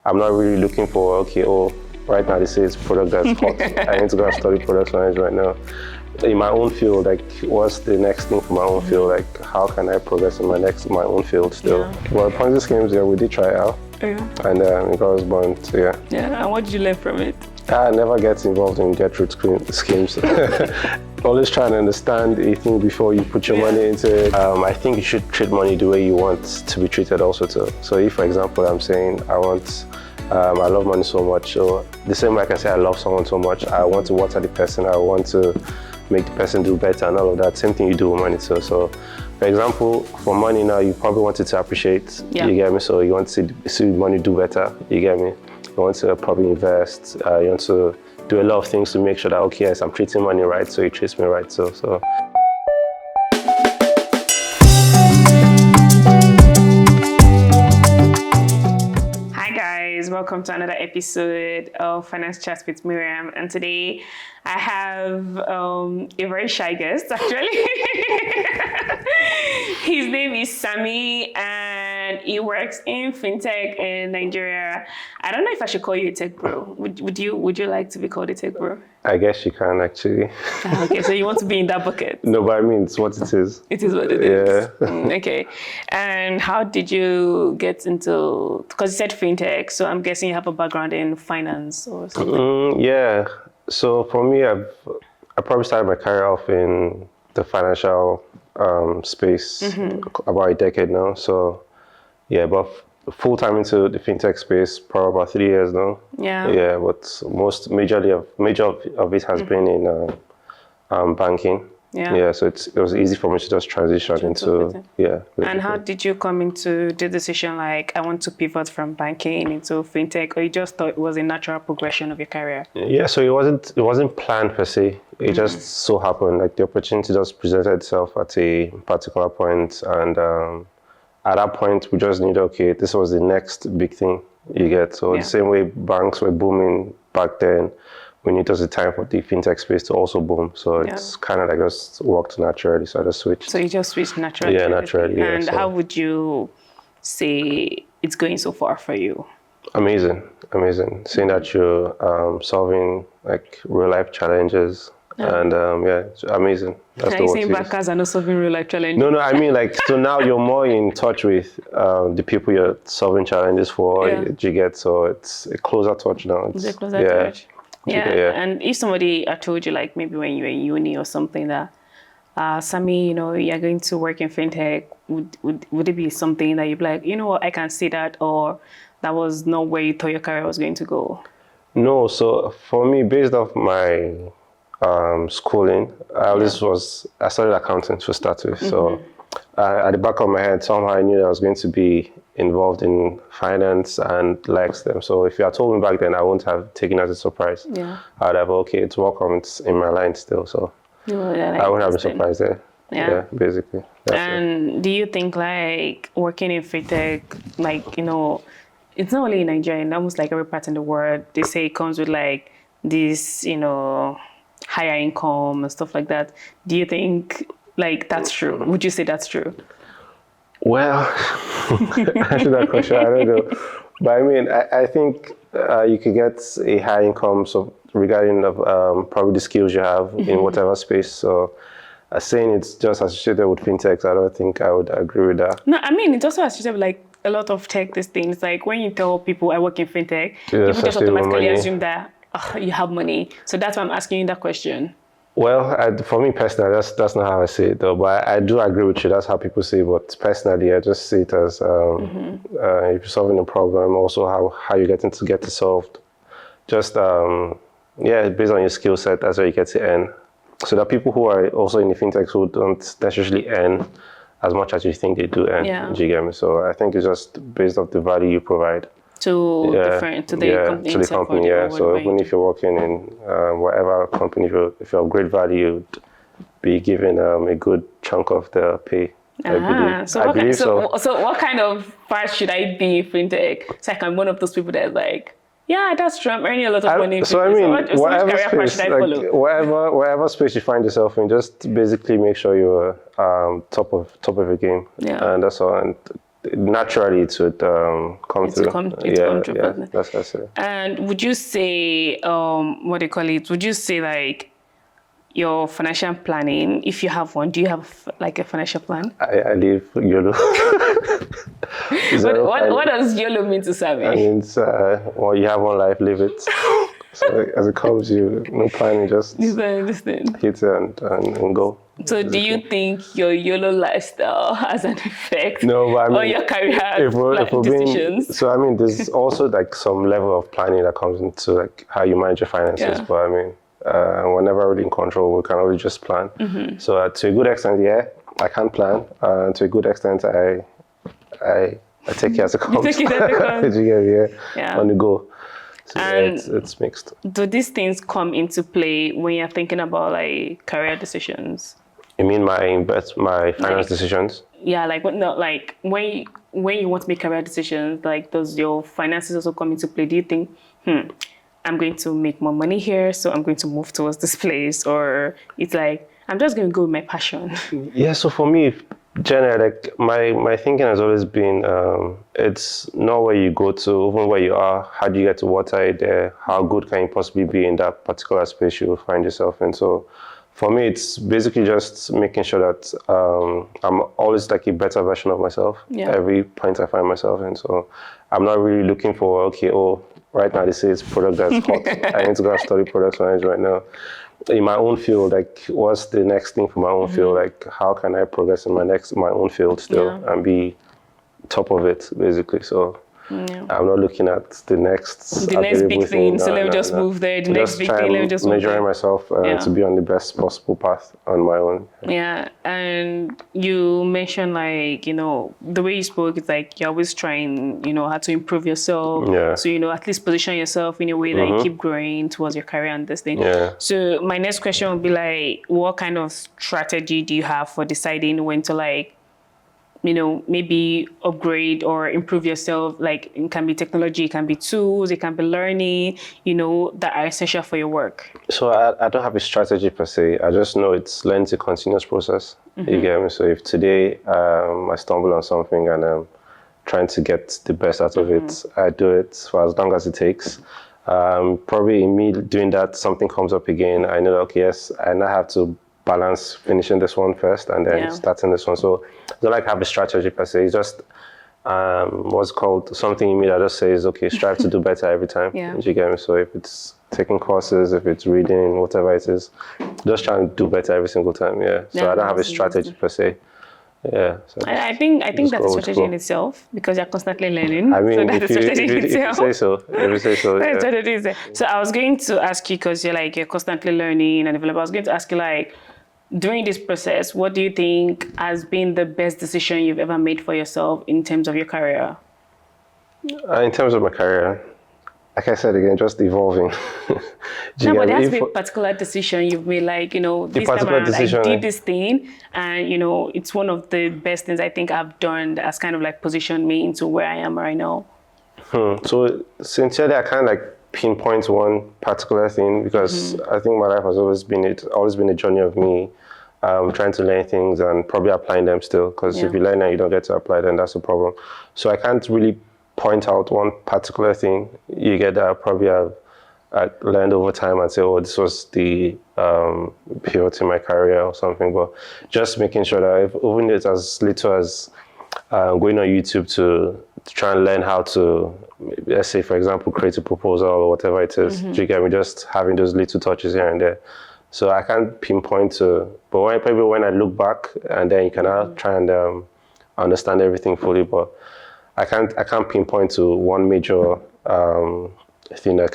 I'm not really looking for, okay, right now they say it's product that's hot. I need to go and study product management right now. In my own field, like, what's the next thing for my own field? Like, how can I progress in my own field still? Well, Ponzi schemes, we did try out. And it was burnt, Yeah, and what did you learn from it? I never get involved in get-rich schemes. Always trying to understand a thing before you put your money into it. I think you should treat money the way you want to be treated also too. So if, for example, I'm saying I love money so much, so the same like I say I love someone so much, I want to water the person, I want to make the person do better and all of that. Same thing you do with money too. So for example, for money now, you probably want it to appreciate, you get me? So you want to see money do better, you get me? You want to probably invest, you want to do a lot of things to make sure that, okay, yes, I'm treating money right, so you treat me right, so. Hi guys, welcome to another episode of Finance Chats with Maryam, and today I have a very shy guest, actually. His name is Sammy, and he works in Fintech in Nigeria. I don't know if I should call you a tech bro. Would you like to be called a tech bro? I guess you can actually. Okay, so you want to be in that bucket? No, but I mean, it's what it is. It is what it is. Okay. And how did you get into, because you said Fintech, so I'm guessing you have a background in finance or something. Yeah. So for me, I probably started my career off in the financial space about a decade now. So yeah, but full time into the fintech space probably about 3 years now. Yeah, but major of it has been in banking. Yeah, so it was easy for me to just transition into basically. And how did you come into the decision, like, I want to pivot from banking into fintech, or you just thought it was a natural progression of your career? Yeah, so it wasn't planned per se. It just so happened, like the opportunity just presented itself at a particular point, and at that point we just knew, okay, this was the next big thing you get. So the same way banks were booming back then, we knew it was the time for the fintech space to also boom. So it's kind of like just worked naturally. So I just switched. So you just switched naturally? Yeah, naturally. And how would you say it's going so far for you? Amazing. Seeing that you're solving like real life challenges. And it's amazing. That's the saying bankers are not solving real life challenges? No, I mean, like, so now you're more in touch with the people you're solving challenges for. You get, so it's a closer touch now. It's a closer touch. Yeah, and if somebody had told you, like, maybe when you were in uni or something, that Sammy, you're going to work in fintech, would it be something that you'd be like, you know what, I can see that, or that was not where you thought your career was going to go? No, so for me, based off my schooling, I studied accounting to start with. So at the back of my head, somehow I knew that I was going to be involved in finance and likes them. So if you had told me back then, I wouldn't have taken it as a surprise. I'd have, okay, it's welcome, it's in my line still. So I wouldn't have been surprised there. Yeah, basically. And do you think, like, working in fintech, like, it's not only in Nigeria, and almost like every part in the world, they say it comes with like this, higher income and stuff like that. Do you think, like, that's true? Would you say that's true? Well, answer that question, I don't know. But I mean, I think you could get a high income regarding probably the skills you have in whatever space. So saying it's just associated with fintechs, I don't think I would agree with that. No, I mean, it's also associated with like a lot of tech, these things. Like when you tell people I work in fintech, people just automatically assume that you have money. So that's why I'm asking you that question. Well, for me personally, that's not how I see it though. But I do agree with you. That's how people see it. But personally, I just see it as if you're solving a problem, also how you're getting to get it solved. Just based on your skill set, that's where you get to earn. So there are people who are also in the fintechs who don't necessarily earn as much as you think they do earn. Do you get me? So I think it's just based off the value you provide. To the company. So even if you're working in whatever company, if you're of great value, you'd be given a good chunk of the pay. I believe. So what kind of part should I be in fintech? So I'm one of those people that's like, yeah, that's true, I'm earning a lot of money. So I mean, whatever space, like, whatever space you find yourself in, just basically make sure you're top of your game. And that's all. And naturally it would come through. Come through. Yeah, that's what I say. And would you say, what do you call it? Would you say like your financial planning, if you have one, do you have like a financial plan? I live YOLO. What does YOLO mean to Sammy? I mean, it's, well, you have one life, live it. So as it comes, you no planning, just hit it and go. So do you think your YOLO lifestyle has an effect no, but I mean, on your career decisions? So I mean, there's also like some level of planning that comes into like how you manage your finances. Yeah. But I mean, we're never really in control. We can only just plan. Mm-hmm. So to a good extent, yeah, I can plan. To a good extent, I take it as it comes. You take it as it comes. On the go. So and it's mixed. Do these things come into play when you're thinking about like career decisions? You mean my finance decisions? Yeah, like when you want to make career decisions, like does your finances also come into play? Do you think, I'm going to make more money here, so I'm going to move towards this place, or it's like I'm just going to go with my passion? Yeah. So for me, generally, like my thinking has always been, it's not where you go to, even where you are. How do you get to what are you there? How good can you possibly be in that particular space you find yourself in? So for me, it's basically just making sure that I'm always like a better version of myself. Yeah. Every point I find myself in. So I'm not really looking for, right now this is product that's hot. I need to go and study product management right now. In my own field, like what's the next thing for my own field? Like how can I progress in my own field still and be top of it, basically. So I'm not looking at the next big thing. So let me just move there. The next big thing, let me just move there. Measuring myself to be on the best possible path on my own. Yeah, and you mentioned like, the way you spoke, it's like you're always trying, how to improve yourself. Yeah. So, at least position yourself in a way that you keep growing towards your career and this thing. Yeah. So my next question would be like, what kind of strategy do you have for deciding when to like, maybe upgrade or improve yourself? Like it can be technology, it can be tools, it can be learning, that are essential for your work. So I don't have a strategy per se. I just know it's learning a continuous process. You get me? So if today I stumble on something and I'm trying to get the best out of it, I do it for as long as it takes. Probably in me doing that, something comes up again. I know, yes, I now have to balance finishing this one first and then starting this one. So I don't like have a strategy per se. It's just what's called something in me that just says, strive to do better every time. Yeah. You get me? So if it's taking courses, if it's reading, whatever it is, just trying to do better every single time. Yeah. So I don't have a strategy per se. Yeah. So I think that's a strategy in itself because you're constantly learning. I mean, so that's a strategy in itself. If you say so. That's strategy itself. So I was going to ask you, because you're constantly learning and developing. I was going to ask you like, during this process, what do you think has been the best decision you've ever made for yourself in terms of your career? In terms of my career, like I said again, just evolving. No, but there has been a particular decision you've made, like, this time around, I did this thing, and, it's one of the best things I think I've done that has kind of like positioned me into where I am right now. So sincerely, I kind of like pinpoint one particular thing because I think my life has always been a journey of me trying to learn things and probably applying them still, because if you learn and you don't get to apply, then that's a problem. So I can't really point out one particular thing you get that I probably have learned over time and say, this was the pivot in my career or something. But just making sure that even it's as little as going on YouTube to try and learn how to, let's say, for example, create a proposal or whatever it is. Do you get me? Just having those little touches here and there. So I can't pinpoint but when I look back and then you can try and understand everything fully. But I can't pinpoint to one major thing I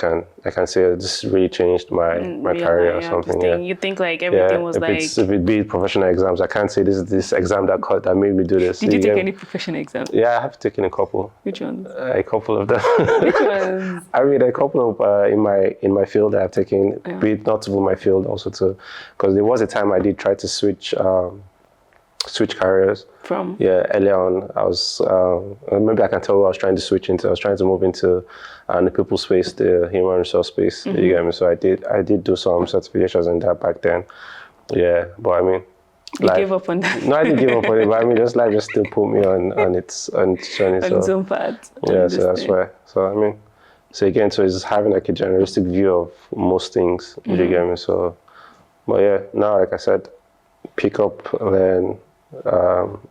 can say this really changed my career or something. You think like everything was like... If it be professional exams, I can't say this exam that made me do this. Did you take any professional exams? Yeah, I have taken a couple. Which ones? A couple of them. Which ones? I mean, a couple of in my field that I've taken, be it not even my field also too, because there was a time I did try to switch careers. From? Yeah, early on, I was, maybe I can tell what I was trying to switch into. I was trying to move into the people space, the human resource space. You get me? So I did do some certifications in that back then. Yeah, but I mean, You gave up on that. No, I didn't give up on it, but I mean, just life just still put me on its journey. On its own path. Yeah, so that's why. So I mean, so again, so it's having like a generalistic view of most things. You get me? So, but yeah, now like I said, pick up, learn,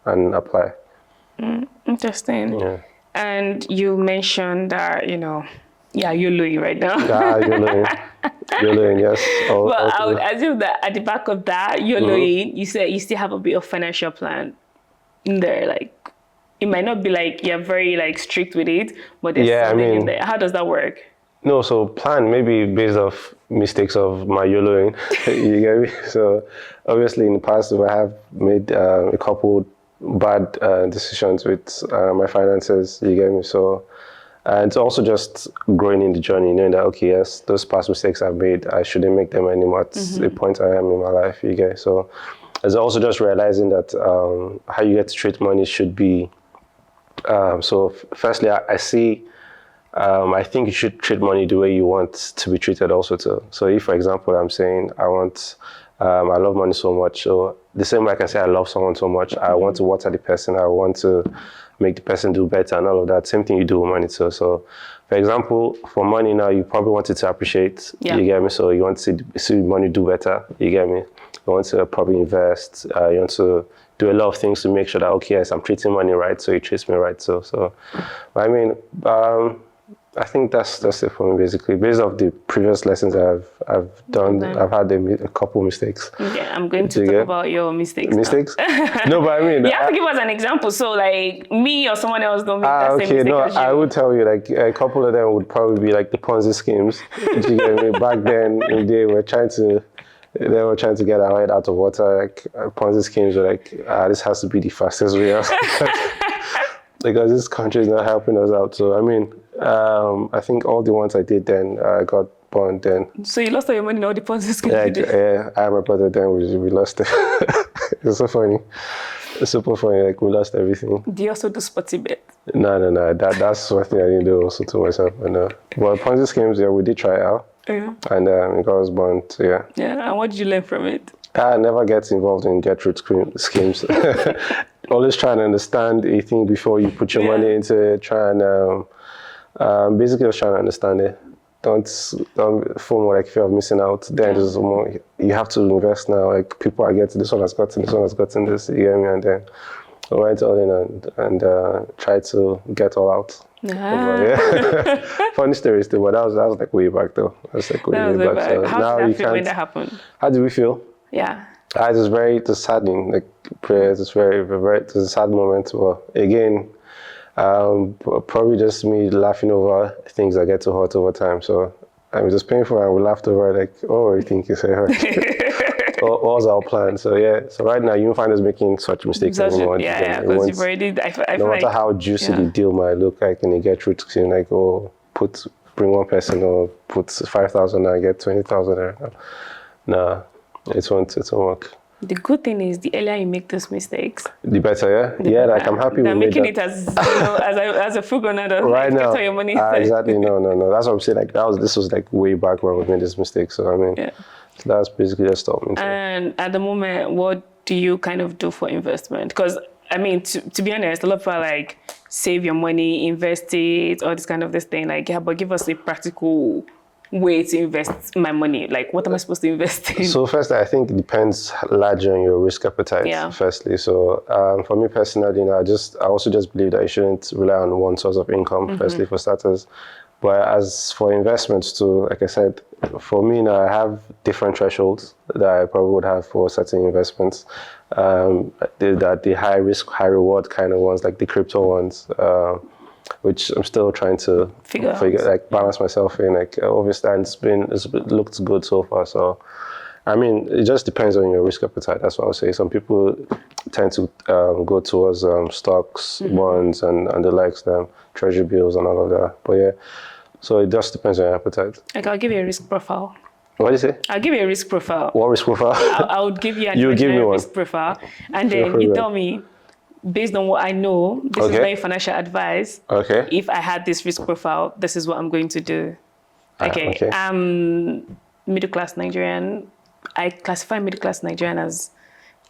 and apply. Interesting. Yeah. And you mentioned that, you're YOLOing right now. Ah, YOLOing, yes. But I would assume that at the back of that, YOLOing, you said you still have a bit of financial plan in there. Like, it might not be like you're very like strict with it, but there's something in there. How does that work? No, so plan maybe based off mistakes of my YOLOing. You get me? So obviously in the past, I have made a couple bad decisions with my finances. You get me? So and it's also just growing in the journey, knowing that okay, yes, those past mistakes I've made, I shouldn't make them anymore at the point I am in my life. You get? So it's also just realizing that how you get to treat money should be. So firstly, I see. I think you should treat money the way you want to be treated also too. So if, for example, I'm saying I love money so much. So the same way I can say I love someone so much, I want to water the person. I want to make the person do better and all of that. Same thing you do with money too. So for example, for money now, you probably want it to appreciate. Yeah. You get me? So you want to see money do better. You get me? You want to probably invest. You want to do a lot of things to make sure that, okay, yes, I'm treating money right, so you treat me right. So I mean, I think that's it for me basically. Based off the previous lessons I've done, I've had a couple mistakes. Yeah, I'm going to talk about your mistakes. Mistakes? No, but I mean, you have to give us an example. So like me or someone else don't make that same mistake as you. I would tell you like a couple of them would probably be like the Ponzi schemes. Do you get me? Back then, they were trying to get our head out of water. Like Ponzi schemes were like, this has to be the fastest way out. Because this country is not helping us out. So I mean, I think all the ones I did then got burned then. So you lost all your money in all the Ponzi schemes? Yeah, I and my brother then we lost it. It's so funny. It's super funny. Like we lost everything. Do you also do sporty bet? No. That's one thing I didn't do also to myself. But Ponzi schemes, yeah, we did try it out. Yeah. And it got us burned. Yeah. Yeah. And what did you learn from it? I never get involved in schemes. Always try and understand a thing before you put your money into it. Try and basically just trying to understand it. Don't feel more like fear of missing out. Then there's more. You have to invest now. Like people are getting this one has gotten this. You get me? And then went all in and try to get all out. Yeah. Funny stories too, but that was like way back though. That was like way back. So how did that feel when that happened? How did we feel? Yeah. It was saddening. Like prayers, it was a sad moment. But again, probably just me laughing over things that get too hurt over time. So it was painful, and we laughed over it, like, oh, you think it's hurt? What was our plan? So yeah. So right now, you won't find us making such mistakes anymore. Yeah, because you've already. No matter how juicy the deal might look like, and you get through to saying like, oh, bring one person or put 5,000 and get 20,000. No. It won't work. The good thing is the earlier you make those mistakes, the better, yeah. Like I'm happy with making it as as a full-grown right now. Get all your money exactly. No. That's what I'm saying. Like this was like way back when we made this mistake. So I mean, that's basically just stopped me. And at the moment, what do you kind of do for investment? Because I mean, to be honest, a lot of people are like, save your money, invest it, all this kind of this thing. Like, yeah, but give us a practical way to invest my money. Like, what am I supposed to invest in? So first, I think it depends largely on your risk appetite. Yeah. Firstly, so for me personally, I also just believe that you shouldn't rely on one source of income. Firstly, for starters, but as for investments too, like I said, for me now, I have different thresholds that I probably would have for certain investments. The high risk, high reward kind of ones, like the crypto ones. Which I'm still trying to figure like balance myself in. Like obviously, and it's looked good so far. So, I mean, it just depends on your risk appetite. That's what I'll say. Some people tend to go towards stocks, bonds, and the likes, treasury bills, and all of that. But yeah, so it just depends on your appetite. Like, I'll give you a risk profile. What do you say? I'll give you a risk profile. What risk profile? I would give you a risk profile, and then you tell me, based on what I know, this is my financial advice. Okay. If I had this risk profile, this is what I'm going to do. Okay. I'm middle-class Nigerian. I classify middle-class Nigerian as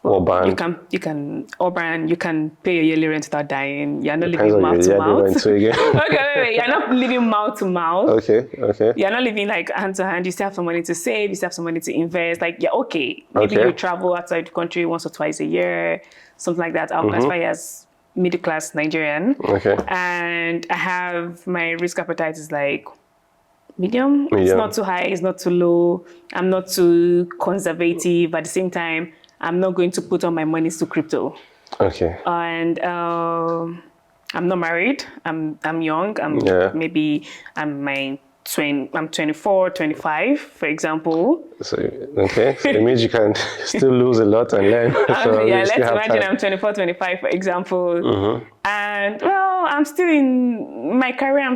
Or banned. You can pay your yearly rent without dying. You're not Depends living on mouth your to yearly mouth. rent too again. Okay, wait. You're not living mouth to mouth. Okay. You're not living like hand to hand. You still have some money to save. You still have some money to invest. Like, yeah, okay. Maybe you travel outside the country once or twice a year, something like that. I'll classify as middle class Nigerian. Okay. And I have my risk appetite is like medium. It's not too high. It's not too low. I'm not too conservative. At the same time, I'm not going to put all my money to crypto. Okay. And I'm not married. I'm young. I'm 24, 25, for example. So it means you can still lose a lot and learn. Let's imagine I'm 24, 25, for example. And well, I'm still in my career.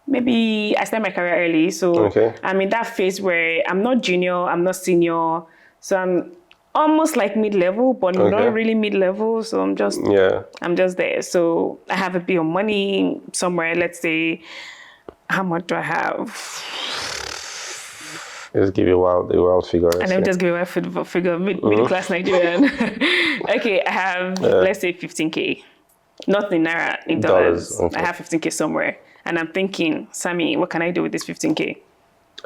Maybe I started my career early. So I'm in that phase where I'm not junior, I'm not senior. So I'm almost like mid-level, but not really mid-level. So I'm just there. So I have a bit of money somewhere. Let's say, how much do I have? Just give you a wild figure. And then just give you a figure, middle class Nigerian. Okay, I have, let's say 15K. Not in Naira, in dollars. I have 15K somewhere. And I'm thinking, Sammy, what can I do with this 15K?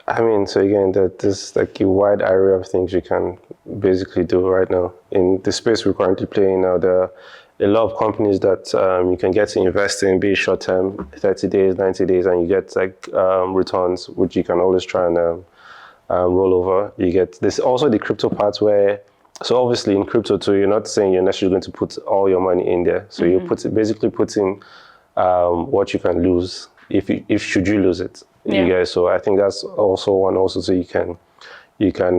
I mean, so again, there's like a wide array of things you can basically do right now. In the space we're currently playing now, there are a lot of companies that you can get to invest in, be it short term, 30 days, 90 days, and you get like returns, which you can always try and roll over. There's also the crypto part where, so obviously in crypto too, you're not saying you're necessarily going to put all your money in there. So you basically put in what you can lose if should you lose it. You guys. So I think that's also one so you can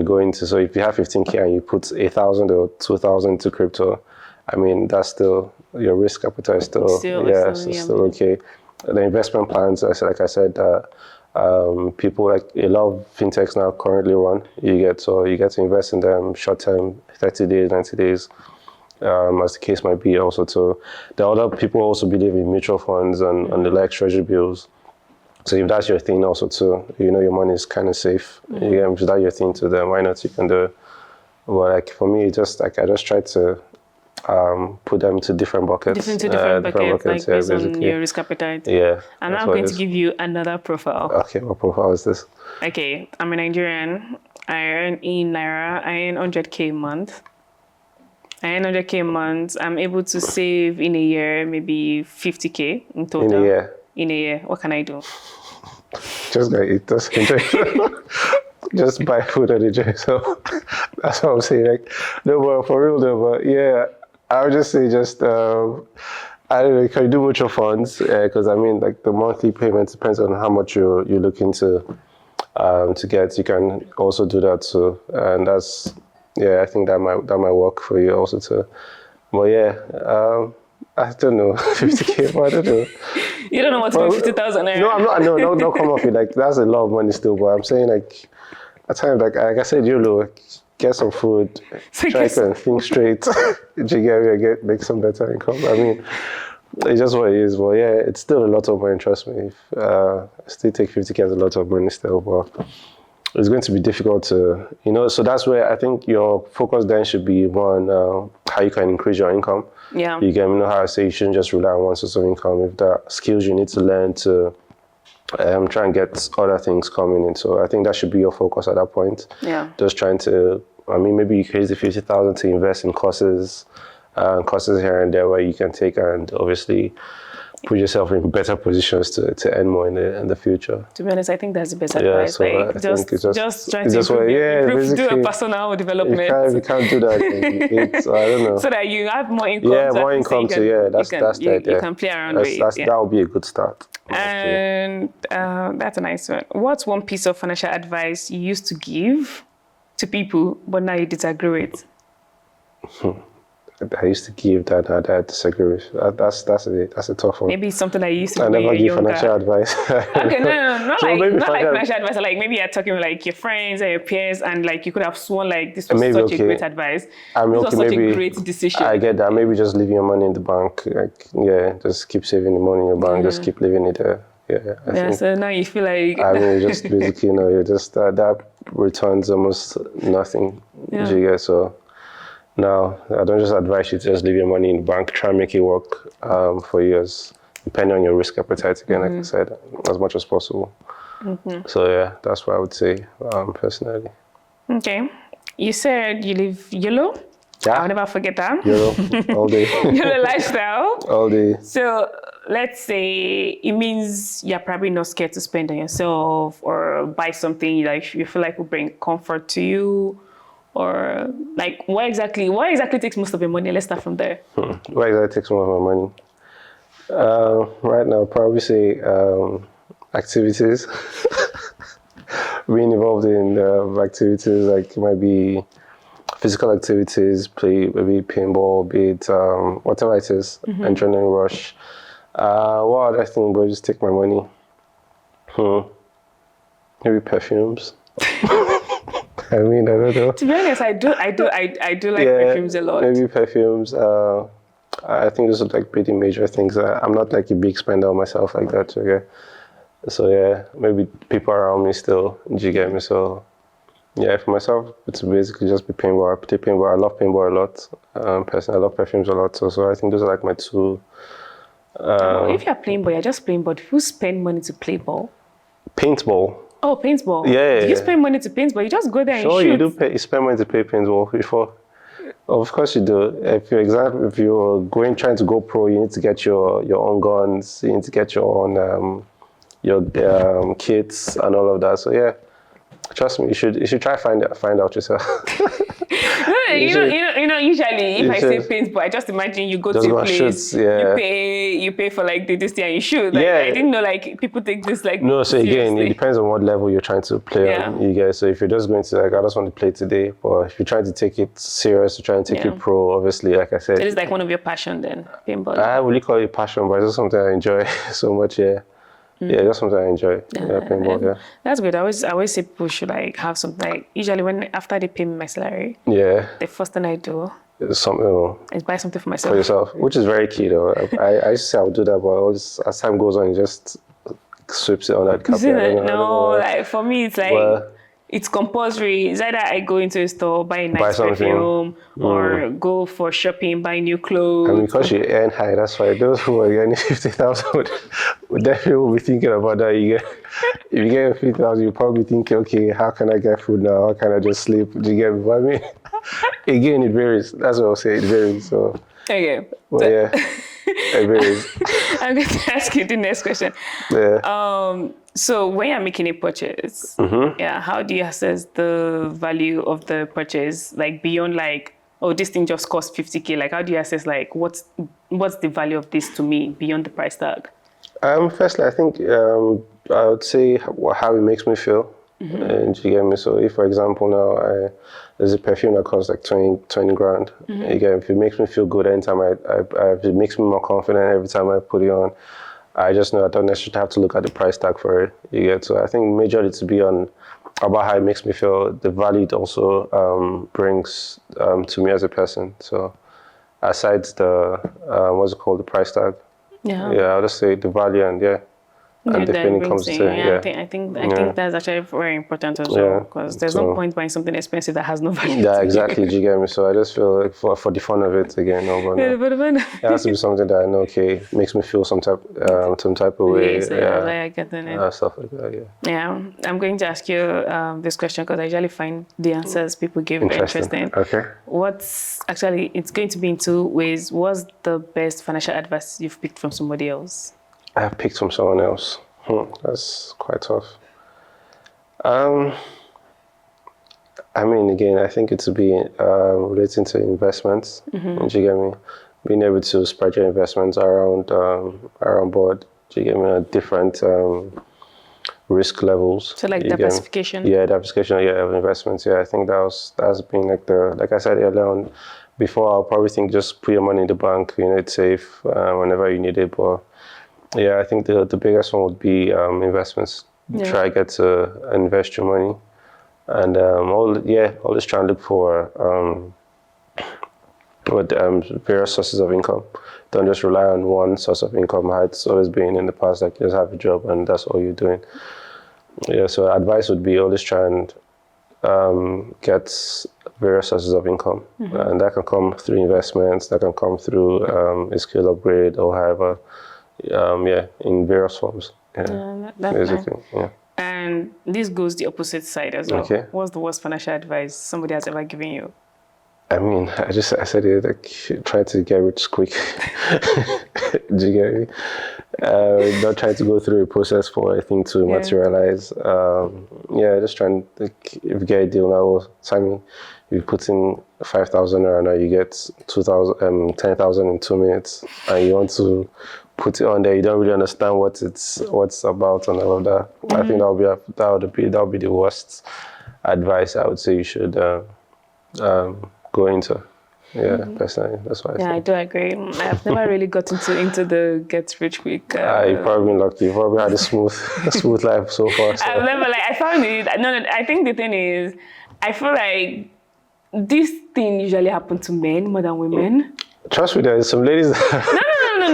go into, so if you have 15K and you put 1,000 or 2,000 into crypto, I mean, that's still, your risk appetite is still okay. The investment plans, like I said, people like a lot of fintechs now currently run. You get to invest in them short term, 30 days, 90 days, as the case might be. Also, the other people also believe in mutual funds and the like treasury bills. So if that's your thing also too, your money is kind of safe. If that's your thing too, then why not? You can do it. But like for me, I just try to put them into different buckets. Different buckets, like based on your risk appetite. Yeah. And I'm going to give you another profile. Okay, what profile is this? Okay, I'm a Nigerian. I earn in Naira. I earn 100K a month. I'm able to save in a year maybe 50K in total. In a year. What can I do? Just go eat, just enjoy. Just buy food and enjoy. So that's what I'm saying. Like, no, but for real though, but yeah, I would just say I don't know, you can do mutual funds, because I mean, like the monthly payments depends on how much you're looking to get. You can also do that too, and that's, I think that might work for you also too. But yeah, I don't know, 50K, but I don't know. You don't know what to do with 50,000 naira? No, I'm not. No, don't come off it. Like, that's a lot of money still, but I'm saying, like, at times, like I said, YOLO, get some food, try to think straight, make some better income. I mean, it's just what it is. But yeah, it's still a lot of money, trust me. I still take 50K as a lot of money still, but it's going to be difficult to, so that's where I think your focus then should be more on how you can increase your income. Yeah. You can know how I say you shouldn't just rely on one source of income. If there are skills you need to learn to try and get other things coming in. So I think that should be your focus at that point. Yeah. Just trying to, maybe you can use the 50,000 to invest in courses here and there where you can take and obviously put yourself in better positions to earn more in the future. To be honest, I think that's the best advice. So like, just try to improve, do a personal development. We can't do that. I don't know. So that you have more income. Yeah, more income too. That's the idea. You can play around with it. That would be a good start. And that's a nice one. What's one piece of financial advice you used to give to people, but now you disagree with? I used to give that I disagree with. That's a tough one. Maybe something that you used to do I never give younger. financial advice. Okay, no, not like financial advice. Like maybe you're talking with like your friends and your peers, and like you could have sworn like this was such a great advice. This was such a great decision. I get that. Maybe just leaving your money in the bank. Like, just keep saving the money in your bank. Just keep leaving it there. Yeah. So now you feel like. Just basically, you're just that returns almost nothing. So. No, I don't just advise you to just leave your money in the bank. Try and make it work for you, as depending on your risk appetite. Again, like I said, as much as possible. So yeah, that's what I would say personally. Okay. You said you live YOLO. Yeah. I'll never forget that. YOLO all day. YOLO lifestyle. All day. So let's say it means you're probably not scared to spend on yourself or buy something like you feel like will bring comfort to you, or like what exactly takes most of your money? Let's start from there. What exactly takes more of my money? Right now, I'll probably say activities. Being involved in activities, like it might be physical activities, play maybe paintball, be it whatever it is, adrenaline rush. What other thing would just take my money? Maybe perfumes. I mean, I don't know. To be honest, I do like perfumes a lot. Maybe perfumes. I think those are like pretty major things. I'm not like a big spender on myself like that. Okay. So yeah, maybe people around me still. Do you get me? So yeah, for myself, it's basically just be paintball. I play paintball. I love paintball a lot. Personally, I love perfumes a lot. So I think those are like my two. If you're playing ball, you're just playing ball. Who spend money to play ball? Paintball. Oh, paintball. Yeah. Do you spend money to paintball? You just go there and Sure, shoot. you do. You spend money to play paintball before. Of course you do. If you're trying to go pro, you need to get your own guns. You need to get your own kits and all of that. So yeah, trust me, you should try find out yourself. Usually if I say paintball, I just imagine you go to a place, shoots, yeah. you pay for like this thing and you shoot. Like, Yeah. I didn't know like people take this like No, so again, seriously. it depends on what level you're trying to play Yeah. on, you guys. So if you're just going to like, I just want to play today, but if you're trying to take it serious, you're trying to take it pro, obviously, like I said. It is like one of your passion then, paintball. I wouldn't call it passion, but it's just something I enjoy so much, yeah. Yeah, that's something I enjoy. Yeah, paintball, yeah. That's good. I always say people should like have something like usually after they pay me my salary, Yeah. the first thing I do It's something is buy something for for myself. yourself, which is very key though. I used to say I would do that, but as time goes on, it just sweeps it on that carpet. Isn't I it? don't know No, why. like for me it's like Well, it's compulsory. It's either I go into a store, buy a Buy nice something. perfume, or go for shopping, buy new clothes. I mean, because you earn high, that's why those who are earning 50,000 would definitely be thinking about that. If you get 50,000, you probably thinking, okay, how can I get food now? How can I just sleep? Do you get me? But I mean, again, it varies. That's what I'll say. It varies. So, Okay. well, yeah, it varies. I'm going to ask you the next question. Yeah. So when you're making a purchase, yeah, how do you assess the value of the purchase? Like beyond like, oh, this thing just cost 50K. Like, how do you assess like what's the value of this to me beyond the price tag? Firstly, I think I would say how it makes me feel. And you get me? So if, for example, now there's a perfume that costs like 20 grand. You get me? If it makes me feel good anytime if it makes me more confident every time I put it on, I just know I don't necessarily have to look at the price tag for it. You get? So I think majorly to be on about how it makes me feel, the value it also brings to me as a person. So aside the what's it called, the price tag. Yeah. Yeah, I'll just say the value and and the feeling comes to I think that's actually very important as well, because there's no point buying something expensive that has no value. Yeah, exactly. Do you get me? So I just feel like for the fun of it again, it has to be something that I know, okay, makes me feel some type of way. Yes, I get it. Stuff like that. Yeah. Yeah, I'm going to ask you this question because I usually find the answers people give very interesting. Okay. It's going to be in two ways. What's the best financial advice you've picked from somebody else? I have picked from someone else. That's quite tough. I mean, again, I think it's to be relating to investments. Do you get me? Being able to spread your investments around board. Do you get me? At different risk levels. So like diversification. Yeah, diversification. Yeah, of investments. Yeah, I think that's been like I said earlier on. Before, I'll probably think just put your money in the bank. It's safe whenever you need it, but. Yeah, I think the biggest one would be investments. Yeah. Try get to invest your money, and always try and look for various sources of income. Don't just rely on one source of income. How it's always been in the past, like you just have a job and that's all you're doing. Yeah, so advice would be always try and get various sources of income. And that can come through investments, that can come through a skill upgrade or however, in various forms. Yeah, that's basically, fine. yeah. And this goes the opposite side as well. Okay. What's the worst financial advice somebody has ever given you? I mean, I said it, like, try to get rich quick. Do you get me? Not trying to go through a process for a thing to materialize. Just trying, like, if you get a deal now, Simon, you put in 5,000 naira now, you get 10,000 in 2 minutes, and you want to put it on there, you don't really understand what's about and all of that. I think that would be the worst advice I would say you should go into. Personally, that's what I think. I do agree. I've never really got into the get rich quick. You've probably been lucky. You've probably had a smooth life so far. So. I've never, I found it. No, I think the thing is, I feel like this thing usually happens to men more than women. Trust me, there's some ladies. No.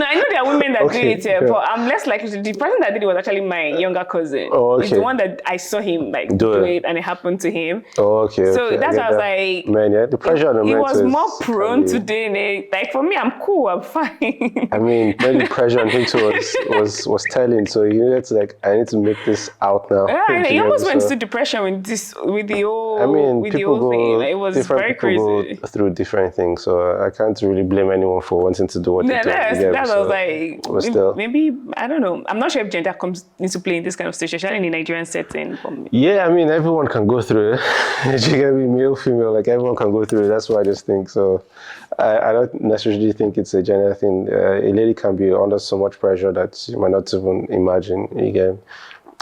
I know there are women that do it, but I'm less likely to. The person that did it was actually my younger cousin. Oh, okay. It's the one that I saw him like do it, and it happened to him. Oh, okay. So that's why I was like, man, the pressure on the men. He was more prone to doing it. Like for me, I'm cool, I'm fine. I mean, maybe pressure on him too was telling. So you needed to I need to make this out now. Yeah, he almost went to depression with the whole. I mean, with the whole thing. Like, it was very crazy. Go through different things, so I can't really blame anyone for wanting to do what they do. That was like, maybe, I don't know. I'm not sure if gender comes into play in this kind of situation in a Nigerian setting. Yeah, I mean, everyone can go through it. You can be male, female, like everyone can go through it. That's what I just think. So I don't necessarily think it's a gender thing. A lady can be under so much pressure that you might not even imagine. Again,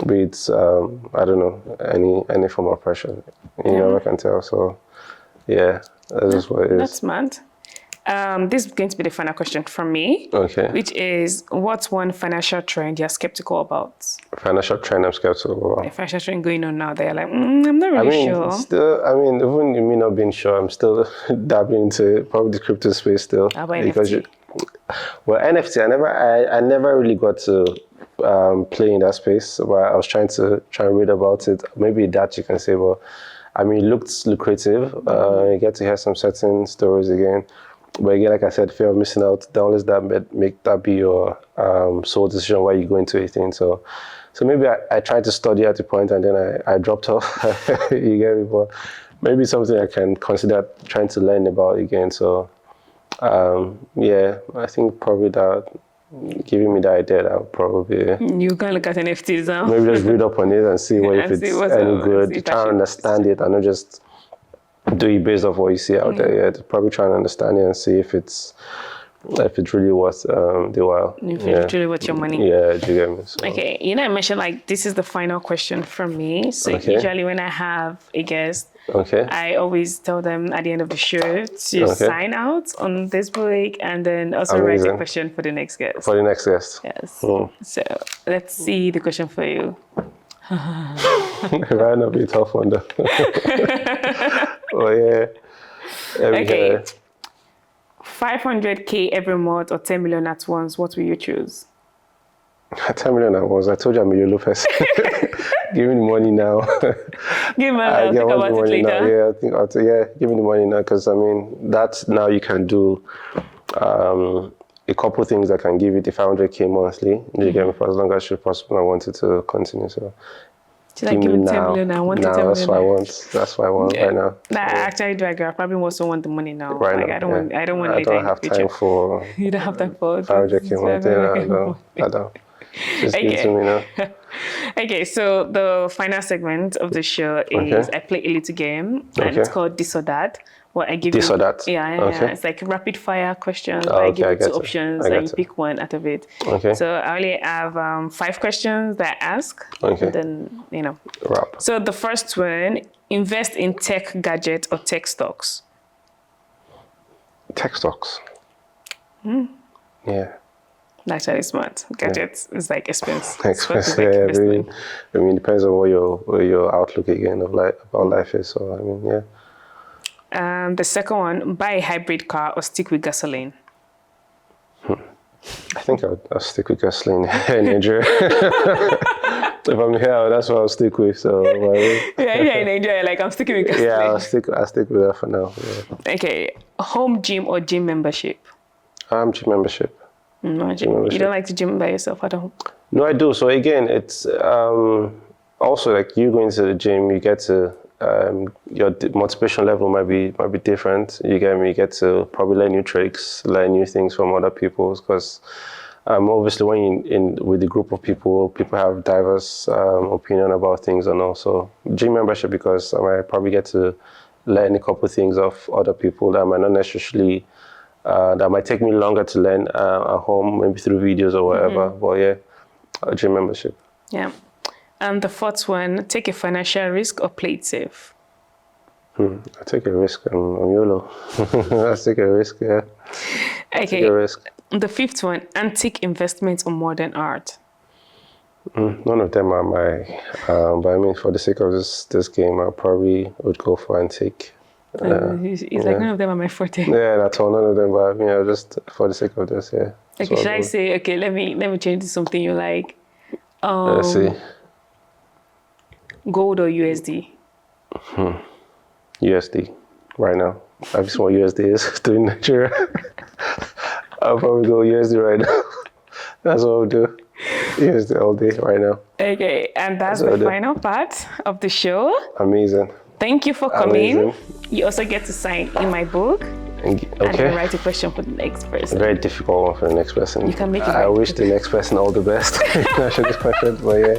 be it, I don't know, any form of pressure. You never can tell. So yeah, that's just what it is. That's smart. This is going to be the final question from me. Okay. Which is, what's one financial trend you're skeptical about? Financial trend I'm skeptical about. A financial trend going on now, they're like, I'm not really sure. Still, even me not being sure, I'm still dabbling into probably the crypto space still. How about NFT? NFT, I never really got to play in that space, but I was trying to read about it. Maybe that you can say, but I mean, it looked lucrative. You get to hear some certain stories again. But again, like I said, fear of missing out, don't let that make that be your sole decision why you go into anything. So maybe I tried to study at the point and then I dropped off. You get me? But maybe something I can consider trying to learn about again. So I think probably that giving me that idea, that would probably you can look at NFTs now. Maybe just read up on it and see if it's any good. Try and understand it and not just do it based off what you see out there. Yeah, probably try and understand it and see if it's really worth the while. If it's really worth your money. Yeah, do you get me? So. Okay, I mentioned like this is the final question from me. So usually when I have a guest, I always tell them at the end of the show to sign out on this break and then also write a question for the next guest. For the next guest. Yes. So let's see the question for you. It might not be a tough one though. Oh yeah. Okay. 500K every month or 10 million at once, what will you choose? 10 million at once. I told you I'm a YOLO person. Give me the money now. Give me I'll think about it later. Now. Yeah, give me the money now because I mean that's now you can do a couple things that can give you the 500K monthly. You get me for as long as you're possible. I wanted to continue. So should I give me 10 million? I want 10 million. That's what I want. That's what I want right now. Nah, actually, do agree. I probably also want the money now. Right like, now. I don't want later. I don't have time for. You don't have time for 500K monthly. I don't. Just give it to me now. Okay, so the final segment of the show is I play a little game and it's called This or That. What I give this you, or that? Yeah. It's like rapid fire questions. I give you two options and you pick one out of it. Okay. So I only have 5 questions that I ask. Okay. And then, Wrap. So the first one, invest in tech gadgets or tech stocks? Tech stocks. Yeah. That's really smart. Gadgets is like expensive. Expensive, really. I mean, it depends on what your outlook again of about life is. So I mean, yeah. The second one, buy a hybrid car or stick with gasoline? I think I'll stick with gasoline in Nigeria. If I'm here, that's what I'll stick with. So, Yeah, in Nigeria, like I'm sticking with cosplay. yeah, I'll stick with that for now. Yeah. Okay, home gym or gym membership? Gym membership. No, Gym membership. You don't like to gym by yourself at home? No, I do. So again, it's also like you going to the gym, you get to your motivation level might be different. You get me. You get to probably learn new tricks, learn new things from other people. Because obviously, when you're in with the group of people have diverse opinion about things, and also gym membership because I might probably get to learn a couple of things of other people that might not necessarily. That might take me longer to learn at home, maybe through videos or whatever. But yeah, a gym membership. Yeah. And the fourth one, take a financial risk or play it safe? I take a risk. I'm YOLO. I take a risk, yeah. Okay. Take a risk. The fifth one, antique investments or modern art? None of them are my, but I mean, for the sake of this game, I probably would go for antique. It's like none of them are my forte. Yeah, that's all. None of them, but just for the sake of this, yeah. Okay, should I say, okay, let me change to something you like. Let's see. Gold or USD? USD, right now. I just what USD is doing Nigeria. I'll probably go USD right now. That's what I'll do. USD all day right now. Okay, and that's the final part of the show. Amazing. Thank you for coming. Amazing. You also get to sign in my book. Okay. And then write a question for the next person. Very difficult one for the next person. You can make it. I wish the next person all the best. Answer this question, but yeah.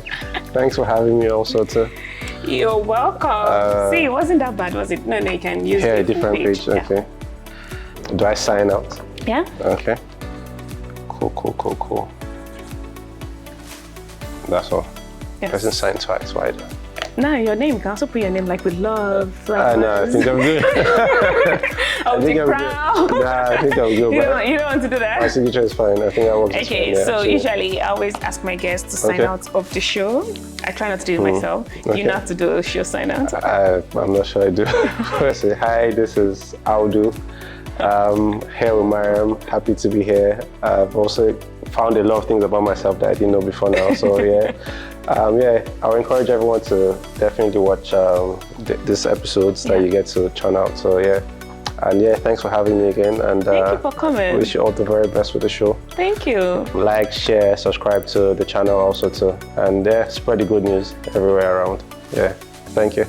Thanks for having me also too. You're welcome. See, it wasn't that bad, was it? No, you can use a different page. Okay. Do I sign out? Yeah. Okay. Cool. That's all. Yes. Person sign twice. Why? No, your name. You can also put your name like with love. Like no, I think I'm good. I'll be proud. Nah, I think I'm good. You don't want to do that? My signature is fine. I think that works. Okay, fine, so usually I always ask my guests to sign out of the show. I try not to do it myself. Do you know how to do a show sign out? I'm not sure I do. I say, hi, this is Audu. Here with Maryam. Happy to be here. I've also found a lot of things about myself that I didn't know before now. So yeah. I would encourage everyone to definitely watch these episodes that you get to churn out. So yeah, and yeah, thanks for having me again. And thank you for coming. Wish you all the very best with the show. Thank you. Like, share, subscribe to the channel also too, and spread the good news everywhere around. Yeah, thank you.